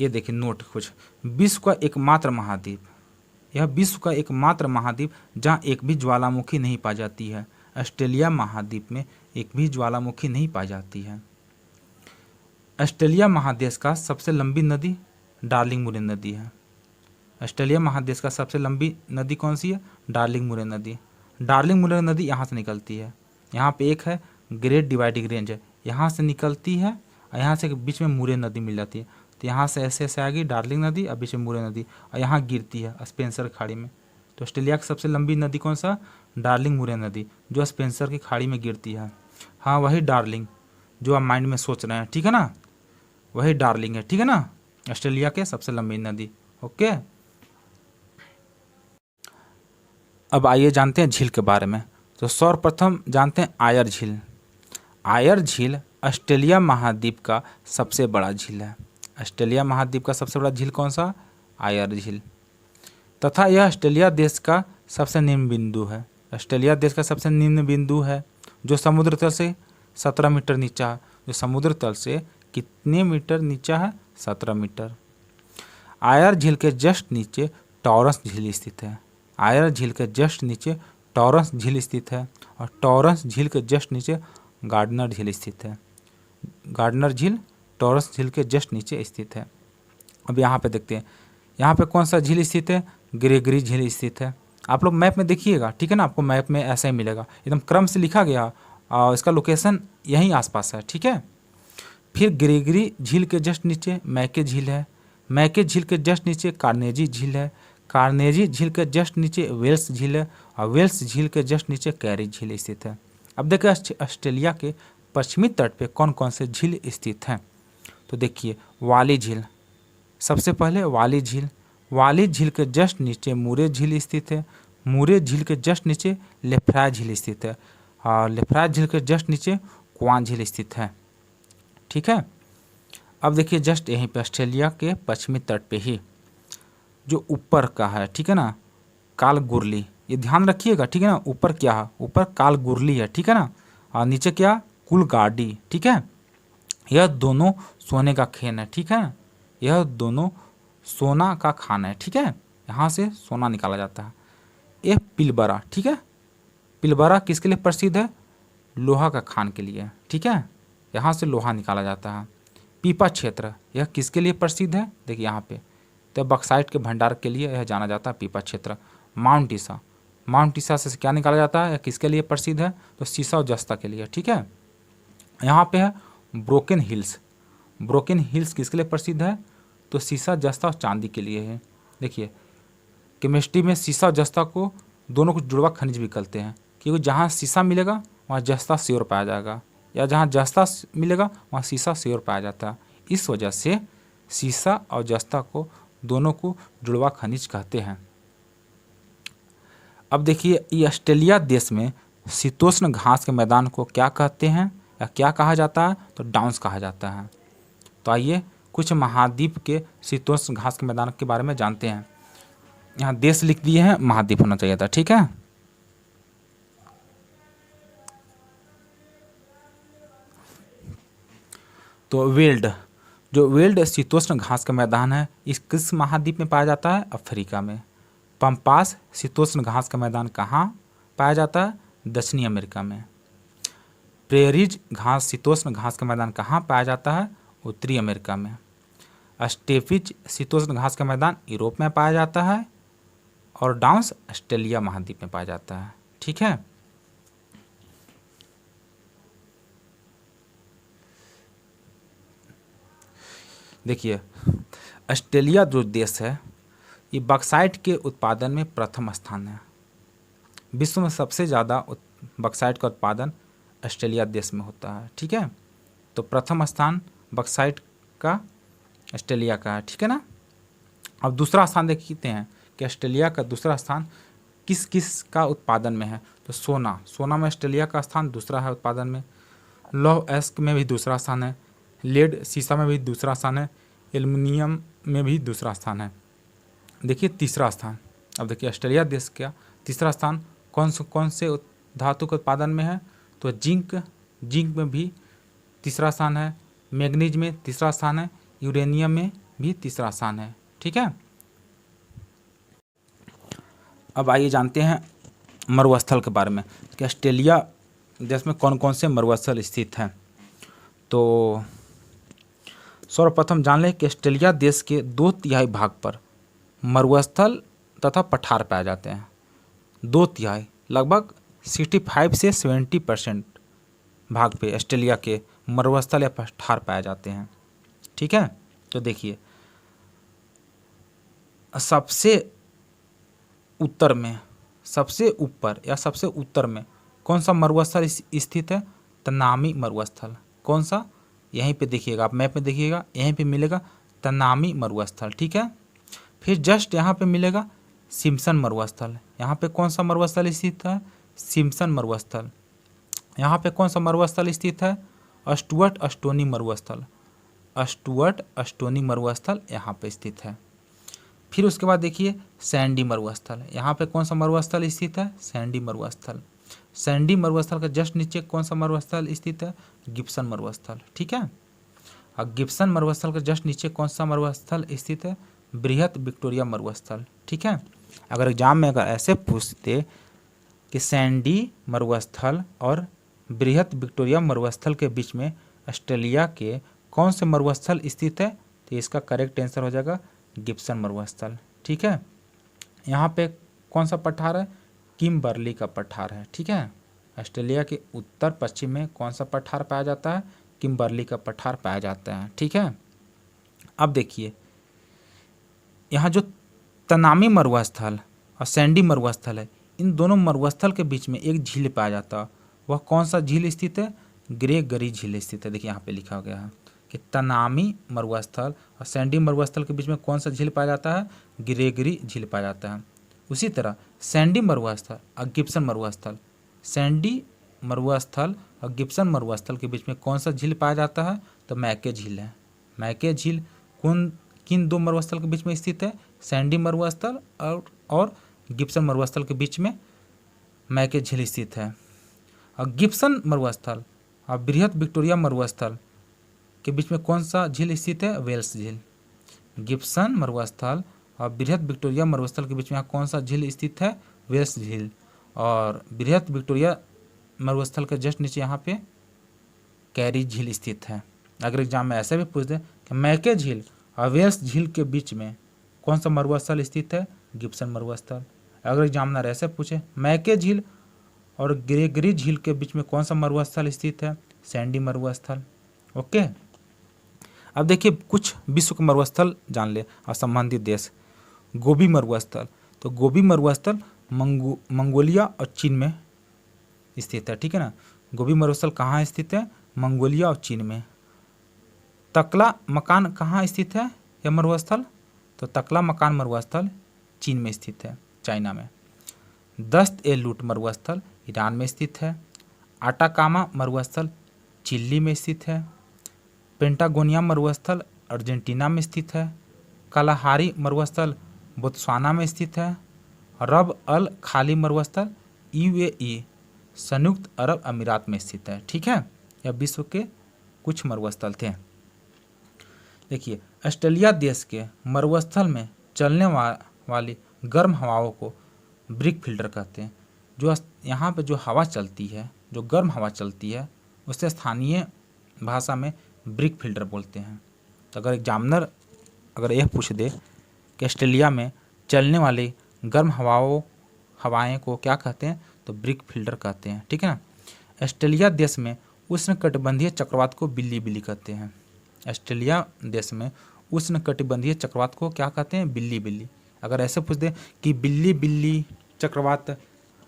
ये देखिए नोट कुछ, विश्व का एकमात्र महाद्वीप, यह विश्व का एकमात्र महाद्वीप जहाँ एक भी ज्वालामुखी नहीं पाई जाती है। ऑस्ट्रेलिया महाद्वीप में एक भी ज्वालामुखी नहीं पाई जाती है। ऑस्ट्रेलिया महादेश का सबसे लंबी नदी डार्लिंग मुरे नदी है। ऑस्ट्रेलिया महादेश का सबसे लंबी नदी कौन सी है? डार्लिंग मुरे नदी। डार्लिंग मुरे नदी यहाँ से निकलती है। यहाँ पे एक है ग्रेट डिवाइडिंग रेंज है, यहाँ से निकलती है और यहाँ से बीच में मुरे नदी मिल जाती है। तो यहाँ से ऐसे ऐसे आएगी डार्लिंग नदी और बीच में मुरे नदी और यहाँ गिरती है स्पेंसर खाड़ी में। तो ऑस्ट्रेलिया की सबसे लंबी नदी कौन सा? डार्लिंग मुरे नदी जो स्पेंसर की खाड़ी में गिरती है। हाँ वही डार्लिंग जो आप माइंड में सोच रहे हैं, ठीक है ना, वही डार्लिंग है, ठीक है ना, ऑस्ट्रेलिया के सबसे लंबी नदी। ओके, अब आइए जानते हैं झील के बारे में। तो सर्वप्रथम जानते हैं आयर झील। आयर झील ऑस्ट्रेलिया महाद्वीप का सबसे बड़ा झील है। ऑस्ट्रेलिया महाद्वीप का सबसे बड़ा झील कौन सा? आयर झील। तथा यह ऑस्ट्रेलिया देश का सबसे निम्न बिंदु है। ऑस्ट्रेलिया देश का सबसे निम्न बिंदु है जो समुद्र तल से 17 मीटर नीचा है। जो समुद्र तल से कितने मीटर नीचा है? 17 मीटर। आयर झील के जस्ट नीचे टॉरस झील स्थित है। आयर झील के जस्ट नीचे टॉरस झील स्थित है और टॉरस झील के जस्ट नीचे गार्डनर झील स्थित है। गार्डनर झील टॉरस झील के जस्ट नीचे स्थित है। अब यहाँ पे देखते हैं, यहाँ पे कौन सा झील स्थित है? ग्रेगरी झील स्थित है। आप लोग मैप में देखिएगा, ठीक है ना, आपको मैप में ऐसा ही मिलेगा, एकदम क्रम से लिखा गया और इसका लोकेशन यहीं आसपास है, ठीक है। फिर ग्रेगरी झील के जस्ट नीचे मैके झील है, मैके झील के जस्ट नीचे कार्नेजी झील है, कार्नेजी झील के जस्ट नीचे वेल्स झील है और वेल्स झील के जस्ट नीचे कैरी झील स्थित है। अब देखिए ऑस्ट्रेलिया के पश्चिमी तट पे कौन कौन से झील स्थित हैं। तो देखिए वाली झील, सबसे पहले वाली झील, वाली झील के जस्ट नीचे मुरे झील स्थित है, मुरे झील के जस्ट नीचे लेफ्राय झील स्थित है और लेफ्राय झील के जस्ट नीचे क्वान झील स्थित है, ठीक है। अब देखिए जस्ट यहीं पे ऑस्ट्रेलिया के पश्चिमी तट पे ही जो ऊपर का है, ठीक है ना, कालगुरली, ये ध्यान रखिएगा, ठीक है ना, ऊपर क्या है, ऊपर कालगुरली है, ठीक है ना, और नीचे क्या, कुलगाडी, ठीक है। यह दोनों सोने का खेन है, ठीक है, यह दोनों सोना का खान है, ठीक है, यहाँ से सोना निकाला जाता है। यह पिलबरा, ठीक है, पिलबरा किसके लिए प्रसिद्ध है, लोहा का खान के लिए, ठीक है, यहाँ से लोहा निकाला जाता है। पीपा क्षेत्र, यह किसके लिए प्रसिद्ध है, देखिए यहाँ पे, तो बक्साइट के भंडार के लिए यह जाना जाता है पीपा क्षेत्र। माउंट ईसा, माउंट ईसा से क्या निकाला जाता है, यह किसके लिए प्रसिद्ध है, तो सीसा और जस्ता के लिए, ठीक है। यहाँ पे है ब्रोकन हिल्स, ब्रोकन हिल्स किसके लिए प्रसिद्ध है, तो सीसा जस्ता और चांदी के लिए है। देखिए केमिस्ट्री में सीसा और जस्ता को दोनों को जुड़वा खनिज भी कहते हैं, क्योंकि जहाँ सीसा मिलेगा वहाँ जस्ता श्योर पाया जाएगा, या जहाँ जस्ता मिलेगा वहाँ सीसा श्योर पाया जाता है। इस वजह से सीसा और जस्ता को दोनों को जुड़वा खनिज कहते हैं। अब देखिए ये ऑस्ट्रेलिया देश में शीतोष्ण घास के मैदान को क्या कहते हैं या क्या कहा जाता है, तो डाउन्स कहा जाता है। तो आइए कुछ महाद्वीप के शीतोष्ण घास के मैदान के बारे में जानते हैं। यहाँ देश लिख दिए हैं, महाद्वीप होना चाहिए था, ठीक है। तो वेल्ड, जो वेल्ड शीतोष्ण घास का मैदान है, इस किस महाद्वीप में पाया जाता है, अफ्रीका में। पंपास शीतोष्ण घास का मैदान कहाँ पाया जाता है, दक्षिणी अमेरिका में। प्रेरीज घास शीतोष्ण घास का मैदान कहाँ पाया जाता है, उत्तरी अमेरिका में। स्टेफिज शीतोष्ण घास का मैदान यूरोप में पाया जाता है और डाउन्स ऑस्ट्रेलिया महाद्वीप में पाया जाता है, ठीक है। देखिए ऑस्ट्रेलिया जो देश है ये बक्साइट के उत्पादन में प्रथम स्थान है। विश्व में सबसे ज़्यादा बक्साइट का उत्पादन ऑस्ट्रेलिया देश में होता है, ठीक है। तो प्रथम स्थान बक्साइट का ऑस्ट्रेलिया का है, ठीक है ना। अब दूसरा स्थान देखते हैं कि ऑस्ट्रेलिया का दूसरा स्थान किस किस का उत्पादन में है, तो सोना, सोना में ऑस्ट्रेलिया का स्थान दूसरा है उत्पादन में। लौह अयस्क में भी दूसरा स्थान है, लेड सीसा में भी दूसरा स्थान है, एल्युमिनियम में भी दूसरा स्थान है। देखिए तीसरा स्थान, अब देखिए ऑस्ट्रेलिया देश का तीसरा स्थान कौन से धातु के उत्पादन में है, तो जिंक, जिंक में भी तीसरा स्थान है, मैग्नीज में तीसरा स्थान है, यूरेनियम में भी तीसरा स्थान है, ठीक है। अब आइए जानते हैं मरुस्थल के बारे में कि ऑस्ट्रेलिया देश में कौन कौन से मरुस्थल स्थित हैं। तो सर्वप्रथम जान लें कि ऑस्ट्रेलिया देश के 2/3 भाग पर मरुस्थल तथा पठार पाए जाते हैं। 2/3 लगभग 65 से 70% भाग पे ऑस्ट्रेलिया के मरुस्थल या पठार पाए जाते हैं, ठीक है। तो देखिए सबसे उत्तर में, सबसे ऊपर या सबसे उत्तर में कौन सा मरुस्थल स्थित है, तनामी मरुस्थल। कौन सा, यहीं पे देखिएगा, आप मैप में देखिएगा, यहीं पे मिलेगा तनामी मरुस्थल, ठीक है। फिर जस्ट यहाँ पे मिलेगा सिम्पसन मरुस्थल। यहाँ पे कौन सा मरुस्थल स्थित है, सिम्पसन मरुस्थल। यहाँ पे कौन सा मरुस्थल स्थित है, स्टुअर्ट अस्टोनी मरुस्थल। स्टुअर्ट अस्टोनी मरुस्थल यहाँ पे स्थित है। फिर उसके बाद देखिए सैंडी मरुस्थल, यहाँ पे कौन सा मरुस्थल स्थित है, सैंडी मरुस्थल। सैंडी मरुस्थल का जस्ट नीचे कौन सा मरुस्थल स्थित है, गिब्सन मरुस्थल, ठीक है। और गिब्सन मरुस्थल का जस्ट नीचे कौन सा मरुस्थल स्थित है, बृहत विक्टोरिया मरुस्थल, ठीक है। अगर एग्जाम में अगर ऐसे पूछते कि सैंडी मरुस्थल और बृहत विक्टोरिया मरुस्थल के बीच में ऑस्ट्रेलिया के कौन से मरुस्थल स्थित है, तो इसका करेक्ट आंसर हो जाएगा गिब्सन मरुस्थल, ठीक है। यहाँ पे कौन सा पठार है? किम्बर्ली का पठार है। ठीक है, ऑस्ट्रेलिया के उत्तर पश्चिम में कौन सा पठार पाया जाता है? किम्बर्ली का पठार पाया जाता है। ठीक है, अब देखिए यहाँ जो तनामी मरुस्थल और सैंडी मरुस्थल है, इन दोनों मरुस्थल के बीच में एक झील पाया जाता है। वह कौन सा झील स्थित है? ग्रेगरी झील स्थित है। देखिए यहाँ पे लिखा गया है कि तनामी मरुस्थल और सैंडी मरुस्थल के बीच में कौन सा झील पाया जाता है? ग्रेगरी झील पाया जाता है। उसी तरह सैंडी मरुस्थल और गिब्सन मरुस्थल, सैंडी मरुस्थल और गिब्सन मरुस्थल के बीच में कौन सा झील पाया जाता है? तो मैके झील है। मैके झील किन दो मरुस्थल के बीच में स्थित है? सैंडी मरुस्थल और गिब्सन मरुस्थल के बीच में मैके झील स्थित है। और गिब्सन मरुस्थल और बृहत विक्टोरिया मरुस्थल के बीच में कौन सा झील स्थित है? वेल्स झील। गिब्सन मरुस्थल और बृहत विक्टोरिया मरुस्थल के बीच में कौन सा झील स्थित है? वेल्स झील। और बृहत विक्टोरिया मरुस्थल के जस्ट नीचे यहाँ पे कैरी झील स्थित है। अगर एग्जाम में ऐसे भी पूछ दे कि मैके झील और वेल्स झील के बीच में कौन सा मरुस्थल स्थित है? गिब्सन मरुस्थल। अगर एग्जामिनर ऐसे पूछे मैके झील और ग्रेगरी झील के बीच में कौन सा मरुस्थल स्थित है? सैंडी मरुस्थल। ओके, अब देखिए कुछ विश्व के मरुस्थल जान ले और संबंधित देश। गोबी मरुस्थल, तो गोबी मरुस्थल मंगोलिया और चीन में स्थित है। ठीक है ना, गोबी मरुस्थल कहाँ स्थित है? मंगोलिया और चीन में। तकला मकान कहाँ स्थित है यह मरुस्थल? तो तकला मकान मरुस्थल चीन में स्थित है, चाइना में। दस्त ए लूट मरुस्थल ईरान में स्थित है। आटाकामा मरुस्थल चिली में स्थित है। पेंटागोनिया मरुस्थल अर्जेंटीना में स्थित है। कालाहारी मरुस्थल बोत्सवाना में स्थित है। रब अल खाली मरुस्थल यूएई संयुक्त अरब अमीरात में स्थित है। ठीक है, यह विश्व के कुछ मरुस्थल थे। देखिए ऑस्ट्रेलिया देश के मरुस्थल में चलने वाली गर्म हवाओं को ब्रिक फिल्टर कहते हैं। जो यहाँ पे जो हवा चलती है, जो गर्म हवा चलती है, उसे स्थानीय भाषा में ब्रिक फिल्टर बोलते हैं। तो अगर एग्जामिनर अगर यह पूछ दे कि ऑस्ट्रेलिया में चलने वाली गर्म हवाएं को क्या कहते हैं? तो ब्रिक फिल्टर कहते हैं। ठीक है ना, ऑस्ट्रेलिया देश में उष्णकटिबंधीय चक्रवात को बिल्ली बिल्ली कहते हैं। ऑस्ट्रेलिया देश में उष्णकटिबंधीय चक्रवात को क्या कहते हैं? बिल्ली बिल्ली। अगर ऐसे पूछ दे कि बिल्ली बिल्ली चक्रवात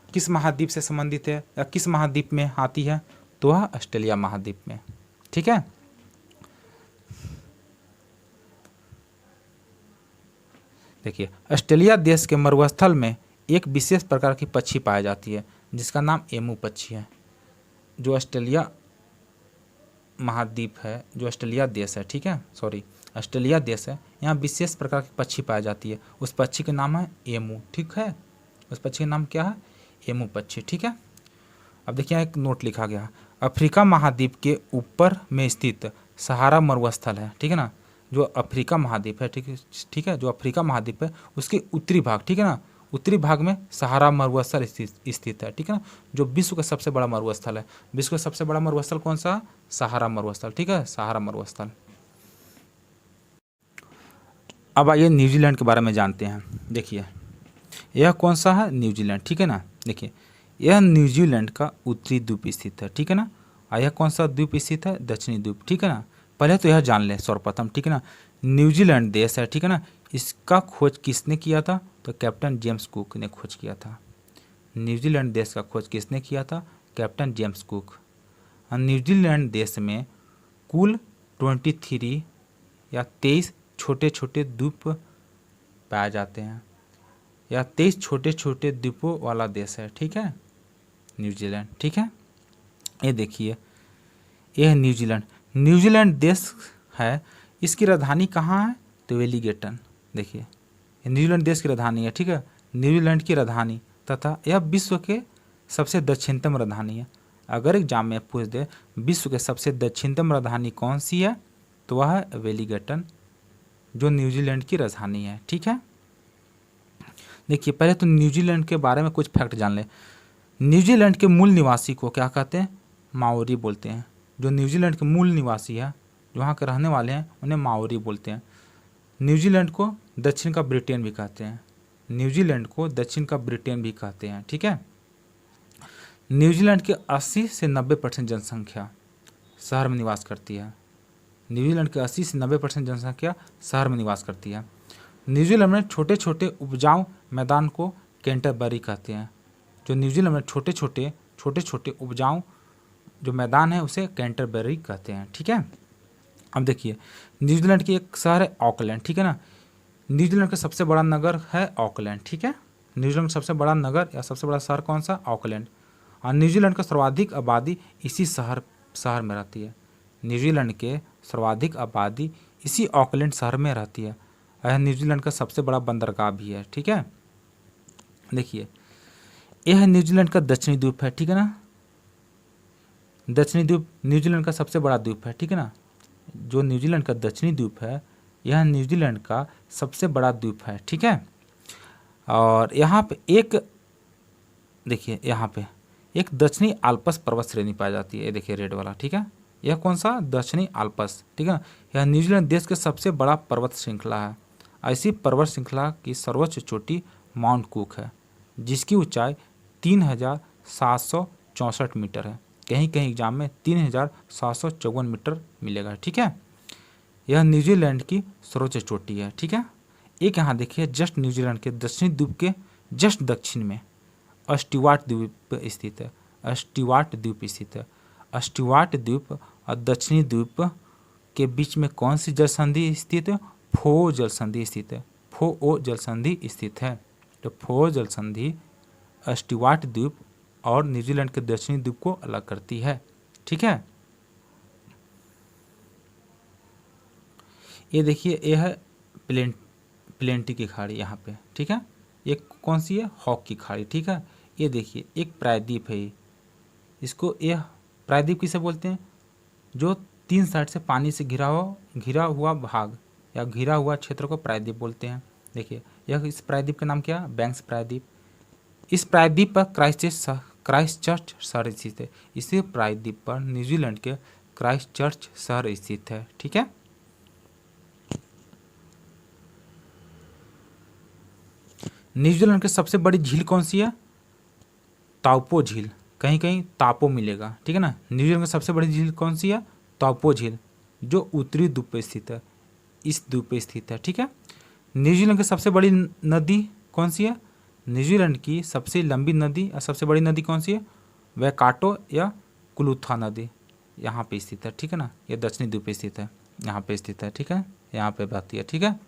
किस महाद्वीप से संबंधित है या किस महाद्वीप में आती है, तो वह ऑस्ट्रेलिया महाद्वीप में। ठीक है, देखिए ऑस्ट्रेलिया देश के मरुस्थल में एक विशेष प्रकार की पक्षी पाई जाती है जिसका नाम एमू पक्षी है। जो ऑस्ट्रेलिया महाद्वीप है, जो ऑस्ट्रेलिया देश है, ठीक है, ऑस्ट्रेलिया देश है, यहाँ विशेष प्रकार की पक्षी पाई जाती है। उस पक्षी का नाम है एमू। ठीक है, उस पक्षी का नाम क्या है? एमू पक्षी। ठीक है, अब देखिए एक नोट लिखा गया, अफ्रीका महाद्वीप के ऊपर में स्थित सहारा मरुस्थल है। ठीक है ना, जो अफ्रीका महाद्वीप है, ठीक है, जो अफ्रीका महाद्वीप है उसके उत्तरी भाग, ठीक है ना, उत्तरी भाग में सहारा मरुस्थल स्थित है। ठीक है ना, जो विश्व का सबसे बड़ा मरुस्थल है। विश्व का सबसे बड़ा मरुस्थल कौन सा? सहारा मरुस्थल। ठीक है, सहारा मरुस्थल। अब आइए न्यूजीलैंड के बारे में जानते हैं। देखिए यह कौन सा है? न्यूजीलैंड। ठीक है ना, देखिए यह न्यूजीलैंड का उत्तरी द्वीप स्थित है। ठीक है ना, और यह कौन सा द्वीप स्थित है? दक्षिणी द्वीप। ठीक है ना, पहले तो यह जान लें सर्वप्रथम। ठीक है ना, न्यूजीलैंड देश है, ठीक है ना, इसका खोज किसने किया था? तो कैप्टन जेम्स कुक ने खोज किया था। न्यूजीलैंड देश का खोज किसने किया था? Captain James cook. न्यूजीलैंड देश में कुल 23 या 23 छोटे छोटे द्वीप पाए जाते हैं, या 23 छोटे छोटे द्वीपों वाला देश है। ठीक है, न्यूजीलैंड। ठीक है, ये देखिए यह न्यूजीलैंड देश है। इसकी राजधानी कहाँ है? तो वेलिंगटन। देखिए न्यूजीलैंड देश की राजधानी है। ठीक है, न्यूजीलैंड की राजधानी तथा यह विश्व के सबसे दक्षिणतम राजधानी है। अगर एग्जाम में पूछ दे विश्व के सबसे दक्षिणतम राजधानी कौन सी है, तो वह है वेलिंगटन, जो न्यूजीलैंड की राजधानी है। ठीक है, देखिए पहले तो न्यूजीलैंड के बारे में कुछ फैक्ट जान ले। न्यूजीलैंड के मूल निवासी को क्या कहते हैं? माओरी बोलते हैं। जो न्यूजीलैंड के मूल निवासी है, जो वहाँ के रहने वाले हैं, उन्हें माओरी बोलते हैं। न्यूजीलैंड को दक्षिण का ब्रिटेन भी कहते हैं। न्यूजीलैंड को दक्षिण का ब्रिटेन भी कहते हैं। ठीक है, न्यूजीलैंड की 80 से 90% जनसंख्या शहर में निवास करती है। न्यूजीलैंड के 80 से 90% जनसंख्या शहर में निवास करती है। न्यूजीलैंड में छोटे छोटे उपजाऊ मैदान को कैंटरबरी कहते हैं। जो न्यूजीलैंड में छोटे छोटे उपजाऊ जो मैदान है उसे कैंटरबरी कहते हैं। ठीक है, अब देखिए न्यूजीलैंड की एक शहर है ऑकलैंड। ठीक है ना, न्यूजीलैंड का सबसे बड़ा नगर है ऑकलैंड। ठीक है, न्यूजीलैंड का सबसे बड़ा नगर या सबसे बड़ा शहर कौन सा? ऑकलैंड। और न्यूजीलैंड का सर्वाधिक आबादी इसी शहर में रहती है। न्यूजीलैंड के सर्वाधिक आबादी इसी ऑकलैंड शहर में रहती है। यह न्यूजीलैंड का सबसे बड़ा बंदरगाह भी है। ठीक है, देखिए यह न्यूजीलैंड का दक्षिणी द्वीप है। ठीक है ना, दक्षिणी द्वीप न्यूजीलैंड का सबसे बड़ा द्वीप है। ठीक है ना, जो न्यूजीलैंड का दक्षिणी द्वीप है यह न्यूजीलैंड का सबसे बड़ा द्वीप है। ठीक है, और यहाँ पे एक देखिए यहाँ पे एक दक्षिणी आल्प्स पर्वत श्रेणी पाई जाती है। ये देखिए रेड वाला। ठीक है, यह कौन सा? दक्षिणी आल्प्स। ठीक है ना, यह न्यूजीलैंड देश के सबसे बड़ा पर्वत श्रृंखला है। ऐसी पर्वत श्रृंखला की सर्वोच्च चोटी माउंट कुक है, जिसकी ऊंचाई 3764 मीटर है। कहीं कहीं एग्जाम में 3754 मीटर मिलेगा। ठीक है, यह न्यूजीलैंड की सर्वोच्च चोटी है। ठीक है, एक यहाँ देखिए जस्ट न्यूजीलैंड के दक्षिणी द्वीप के जस्ट दक्षिण में स्टीवार्ट द्वीप स्थित है। स्टीवार्ट द्वीप स्थित है। स्टीवार्ट द्वीप और दक्षिणी द्वीप के बीच में कौन सी जल संधि स्थित है? फो जल संधि स्थित है। फो जल संधि स्थित है। तो फो जल संधि स्टीवार्ट द्वीप और न्यूजीलैंड के दक्षिणी द्वीप को अलग करती है। ठीक है, ये देखिए यह है प्लेंटी की खाड़ी यहाँ पे। ठीक है, ये कौन सी है? हॉक की खाड़ी। ठीक है, ये देखिए एक प्रायद्वीप है। इसको यह प्रायद्वीप किसे बोलते हैं? जो 3 साइड से पानी से घिरा हुआ भाग या घिरा हुआ क्षेत्र को प्रायद्वीप बोलते हैं। देखिए यह इस प्रायद्वीप का नाम क्या? बैंक्स प्रायद्वीप। इस प्रायद्वीप पर क्राइस्टचर्च शहर स्थित है। इसी प्रायद्वीप पर न्यूजीलैंड के क्राइस्टचर्च शहर स्थित है। ठीक है, न्यूजीलैंड की सबसे बड़ी झील कौन सी है? ताउपो झील। कहीं कहीं तापो मिलेगा। ठीक है ना, न्यूजीलैंड की सबसे बड़ी झील कौन सी है? ताउपो झील, जो उत्तरी द्वीप पे स्थित है। इस द्वीप पे स्थित है। ठीक है, न्यूजीलैंड की सबसे बड़ी नदी कौन सी है? न्यूजीलैंड की सबसे लंबी नदी और सबसे बड़ी नदी कौन सी है? वैकाटो या कुलूथा नदी यहाँ पे स्थित है। ठीक है ना, ये दक्षिणी द्वीप पे स्थित है, यहाँ पे स्थित है। ठीक है, यहाँ पे बहती है। ठीक है,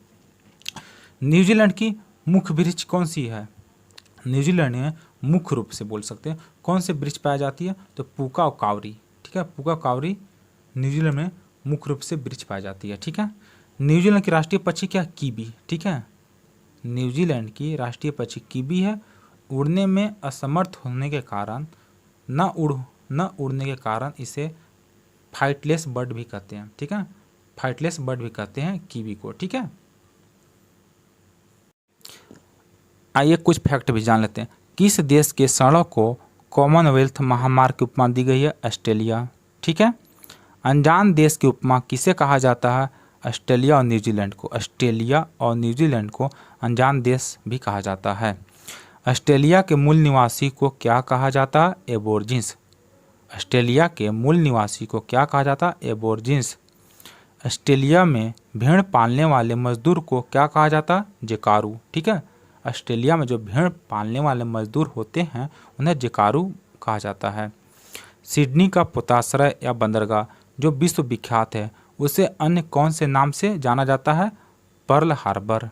न्यूजीलैंड की मुख्य वृक्ष कौन सी है? न्यूजीलैंड में मुख्य रूप से बोल सकते हैं कौन से वृक्ष पाई जाती है? तो पूका और कावरी। ठीक है, पूका कावरी न्यूजीलैंड में मुख्य रूप से वृक्ष पाई जाती है। ठीक है, न्यूजीलैंड की राष्ट्रीय पक्षी क्या? कीवी। ठीक है, न्यूजीलैंड की राष्ट्रीय पक्षी कीवी है। उड़ने में असमर्थ होने के कारण न उड़ने के कारण इसे फ्लाइटलेस बर्ड भी कहते हैं। ठीक है, फ्लाइटलेस बर्ड भी कहते हैं कीवी को। ठीक है, आइए कुछ फैक्ट भी जान लेते हैं। किस देश के सड़क को कॉमनवेल्थ महामार्ग की उपमा दी गई है? ऑस्ट्रेलिया। ठीक है, अनजान देश की उपमा किसे कहा जाता है? ऑस्ट्रेलिया और न्यूजीलैंड को। ऑस्ट्रेलिया और न्यूजीलैंड को अनजान देश भी कहा जाता है। ऑस्ट्रेलिया के मूल निवासी को क्या कहा जाता है? एबोर्जिन्स। ऑस्ट्रेलिया के मूल निवासी को क्या कहा जाता है? एबोर्जिन्स। ऑस्ट्रेलिया में भेड़ पालने वाले मजदूर को क्या कहा जाता है? जेकारू। ठीक है, ऑस्ट्रेलिया में जो भेड़ पालने वाले मजदूर होते हैं उन्हें जेकारू कहा जाता है। सिडनी का पोताश्रय या बंदरगाह जो विश्व विख्यात है उसे अन्य कौन से नाम से जाना जाता है? Pearl Harbor.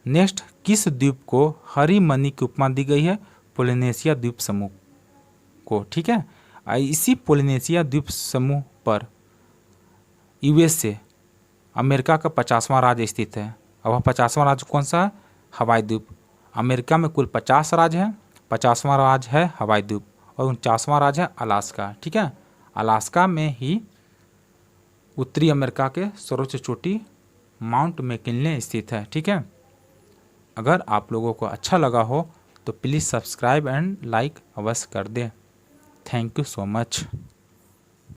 नेक्स्ट, किस द्वीप को हरी मनी की उपमा दी गई है? पोलिनेशिया द्वीप समूह को। ठीक है, इसी पोलिनेशिया द्वीप समूह पर यूएसए अमेरिका का 50वां राज्य स्थित है। और वह 50वां राज्य कौन सा है? हवाई द्वीप। अमेरिका में कुल 50 राज्य हैं। 50वां राज्य है हवाई द्वीप और 49वां राज्य है अलास्का। ठीक है, अलास्का में ही उत्तरी अमेरिका के सर्वोच्च चोटी माउंट मैकिनले स्थित है। ठीक है, अगर आप लोगों को अच्छा लगा हो तो प्लीज़ सब्सक्राइब एंड लाइक अवश्य कर दें। Thank you so much.